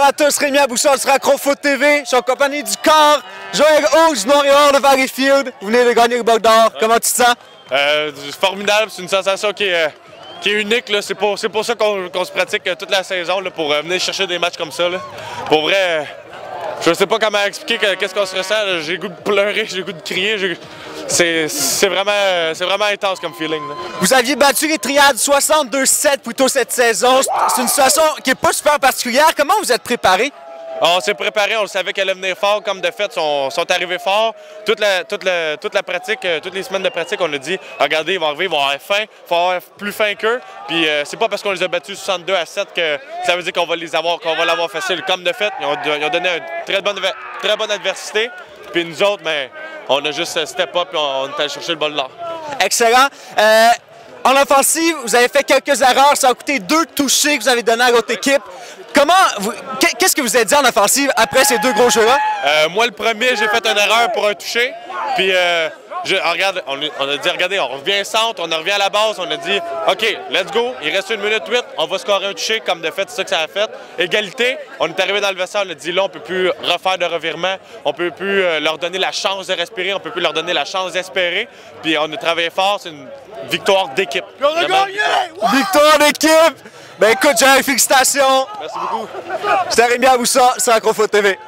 à tous, Rémi Aboussol sur Acrofoot TV. Je suis en compagnie du corps, Joël Hughes, Montréal de Valleyfield. Vous venez de gagner le Bug d'Or. Comment tu te sens? Formidable, c'est une sensation qui est unique. C'est pour ça qu'on se pratique toute la saison, là, pour venir chercher des matchs comme ça. Là. Pour vrai, je ne sais pas comment expliquer qu'est-ce qu'on se ressent. J'ai le goût de pleurer, j'ai le goût de crier. C'est vraiment intense comme feeling. Là. Vous aviez battu les Triades 62-7 plus tôt cette saison. C'est une situation qui n'est pas super particulière. Comment vous êtes préparé? On s'est préparé, on le savait qu'elle allait venir fort. Comme de fait, sont arrivés fort. Toute la pratique, toutes les semaines de pratique, on a dit regardez, ils vont arriver, ils vont avoir faim, il faut avoir plus faim qu'eux. Puis c'est pas parce qu'on les a battus 62-7 que ça veut dire qu'on va l'avoir facile. Comme de fait, ils ont donné une très bonne adversité. Puis nous autres, ben, on a juste step up et on est allé chercher le bol d'or. Excellent. En offensive, vous avez fait quelques erreurs. Ça a coûté 2 touchés que vous avez donnés à votre équipe. Qu'est-ce que vous avez dit en offensive après ces 2 gros jeux-là? Moi, le premier, j'ai fait une erreur pour un toucher. Puis, on a dit, regardez, on revient centre, on revient à la base. On a dit, OK, let's go. Il reste 1 minute 8. On va scorer un toucher. Comme de fait, c'est ça que ça a fait. Égalité. On est arrivé dans le vestiaire. On a dit, là, on ne peut plus refaire de revirement. On ne peut plus leur donner la chance de respirer. On ne peut plus leur donner la chance d'espérer. Puis, on a travaillé fort. C'est une victoire d'équipe. On a gagné! Victoire d'équipe! Ben écoute, Jerry, félicitations! Merci beaucoup. C'était Rémi Aboussol sur Acrofoot TV.